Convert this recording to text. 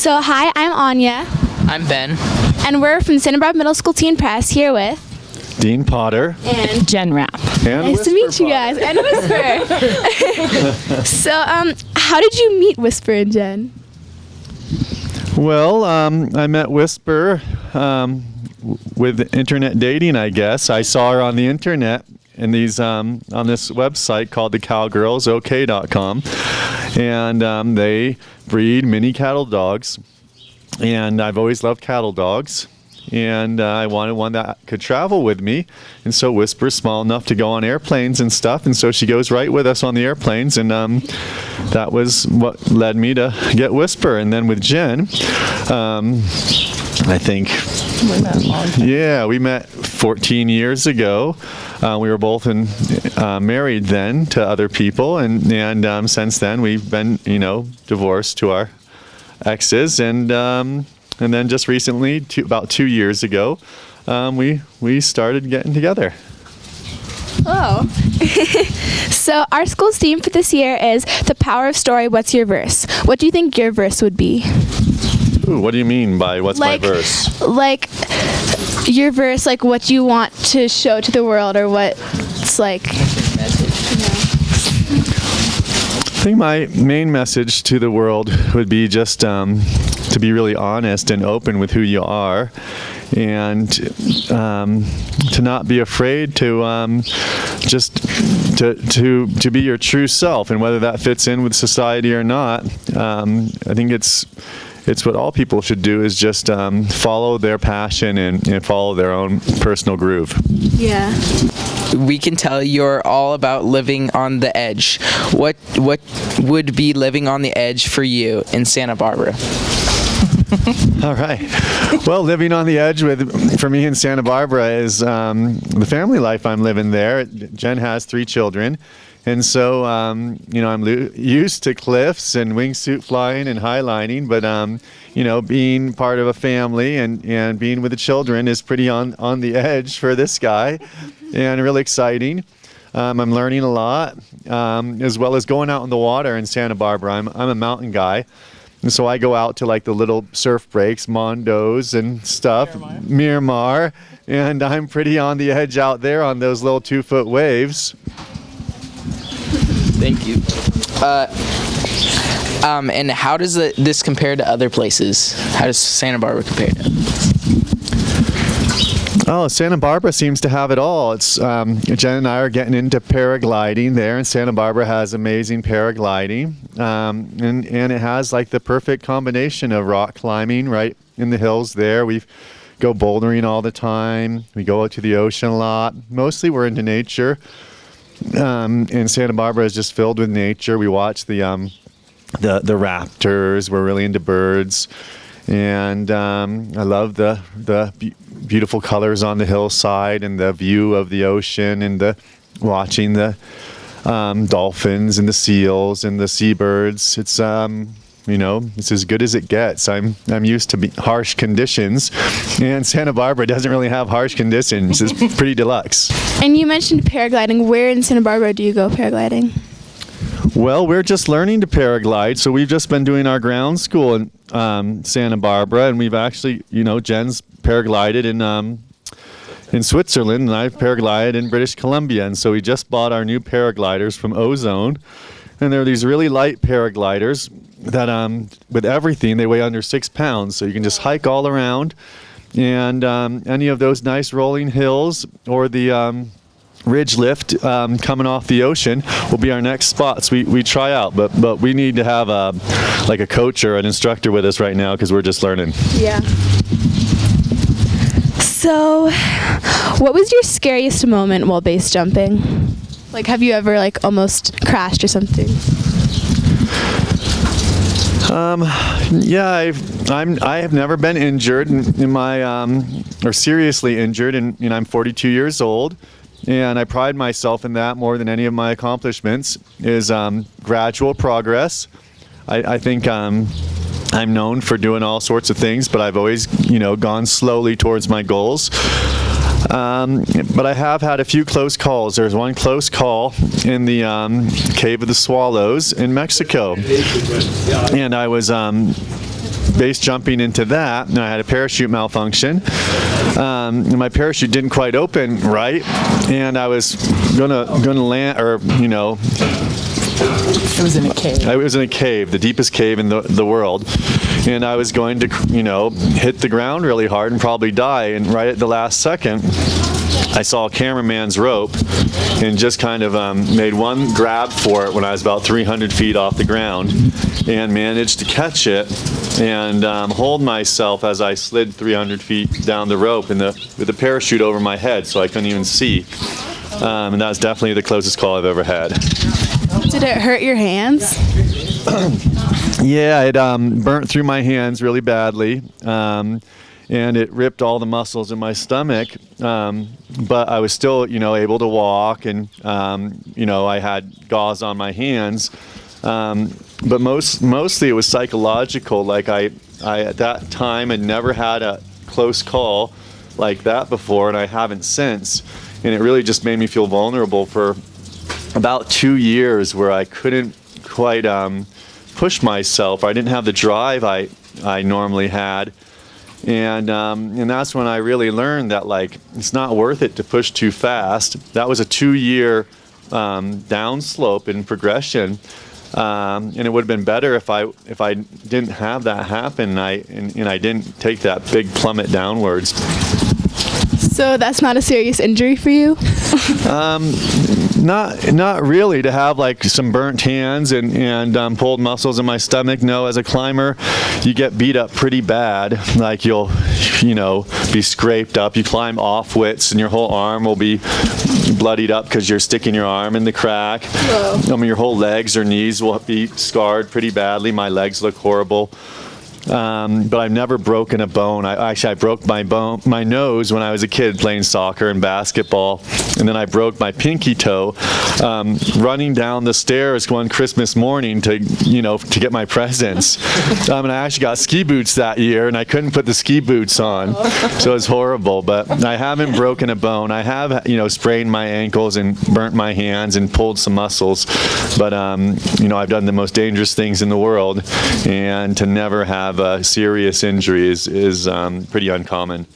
So hi, I'm Anya, I'm Ben. and we're from Santa Barbara Middle School Teen Press here with Dean Potter. and Jen Rapp. And nice to meet you Potter. guys, and Whisper. So how did you meet Whisper and Jen? Well, I met Whisper with internet dating, I guess. I saw her on the internet in these on this website called thecowgirlsok.com, and they breed mini cattle dogs, and I've always loved cattle dogs, and I wanted one that could travel with me, and so Whisper's small enough to go on airplanes and stuff, and so she goes right with us on the airplanes, and that was what led me to get Whisper. And then with Jen, I think, yeah, we met 14 years ago. We were both married then to other people, and since then we've been, divorced to our exes, and then just recently, about 2 years ago, we started getting together. Oh. So our school's theme for this year is The Power of Story, What's Your Verse? What do you think your verse would be? Ooh, what do you mean by what's my verse? Like your verse, like what you want to show to the world, or what's like. I think my main message to the world would be just to be really honest and open with who you are, and to not be afraid to just to be your true self, and whether that fits in with society or not. I think it's what all people should do, is just follow their passion and follow their own personal groove. Yeah. We can tell you're all about living on the edge. What would be living on the edge for you in Santa Barbara? All right. Well, living on the edge for me in Santa Barbara is the family life I'm living there. Jen has 3 children. And so, I'm used to cliffs and wingsuit flying and highlining, but, being part of a family and being with the children is pretty on the edge for this guy, and really exciting. I'm learning a lot, as well as going out in the water in Santa Barbara. I'm a mountain guy. And so I go out to like the little surf breaks, Mondos and stuff, Miramar, and I'm pretty on the edge out there on those little 2-foot waves. Thank you. And how does this compare to other places? How does Santa Barbara compare to other places? Oh, Santa Barbara seems to have it all. It's Jen and I are getting into paragliding there, and Santa Barbara has amazing paragliding, and it has like the perfect combination of rock climbing right in the hills there. We go bouldering all the time. We go out to the ocean a lot. Mostly we're into nature. And Santa Barbara is just filled with nature. We watch the raptors. We're really into birds, and I love the beautiful colors on the hillside and the view of the ocean, and watching the dolphins and the seals and the seabirds. It's it's as good as it gets. I'm used to harsh conditions, and Santa Barbara doesn't really have harsh conditions. It's pretty deluxe. And you mentioned paragliding. Where in Santa Barbara do you go paragliding? Well, we're just learning to paraglide, so we've just been doing our ground school in Santa Barbara, and we've actually, Jen's paraglided in Switzerland, and I've paraglided in British Columbia, and so we just bought our new paragliders from Ozone, and they're these really light paragliders that with everything they weigh under 6 pounds, so you can just hike all around, and any of those nice rolling hills or the ridge lift coming off the ocean will be our next spots we try out, but we need to have a coach or an instructor with us right now because we're just learning. Yeah. So what was your scariest moment while base jumping? Like, have you ever almost crashed or something? Yeah, I have never been injured in my or seriously injured, and I'm 42 years old. And I pride myself in that more than any of my accomplishments, is gradual progress. I think I'm known for doing all sorts of things, but I've always, gone slowly towards my goals. But I have had a few close calls. There's one close call in the Cave of the Swallows in Mexico. And I was base jumping into that, and I had a parachute malfunction. And my parachute didn't quite open right, and I was gonna land, or It was in a cave. I was in a cave, the deepest cave in the world, and I was going to, hit the ground really hard and probably die. And right at the last second, I saw a cameraman's rope and just kind of made one grab for it when I was about 300 feet off the ground, and managed to catch it and hold myself as I slid 300 feet down the rope with the parachute over my head, so I couldn't even see. And that was definitely the closest call I've ever had. Did it hurt your hands? Yeah, it burnt through my hands really badly, and it ripped all the muscles in my stomach. But I was still, able to walk, and I had gauze on my hands. But mostly it was psychological. Like I at that time had never had a close call like that before, and I haven't since. And it really just made me feel vulnerable for about 2 years, where I couldn't quite push myself. I didn't have the drive I normally had, and that's when I really learned that it's not worth it to push too fast. That was a 2-year downslope in progression, and it would have been better if I didn't have that happen, and I didn't take that big plummet downwards. So that's not a serious injury for you? Not really, to have some burnt hands and pulled muscles in my stomach. No, as a climber, you get beat up pretty bad. You'll, be scraped up. You climb off-wits and your whole arm will be bloodied up because you're sticking your arm in the crack. Whoa. Your whole legs or knees will be scarred pretty badly. My legs look horrible. But I've never broken a bone. I broke my nose when I was a kid playing soccer and basketball, and then I broke my pinky toe running down the stairs one Christmas morning to get my presents. And I actually got ski boots that year, and I couldn't put the ski boots on, so it was horrible. But I haven't broken a bone. I have sprained my ankles and burnt my hands and pulled some muscles, but I've done the most dangerous things in the world, and to never have a serious injury is pretty uncommon.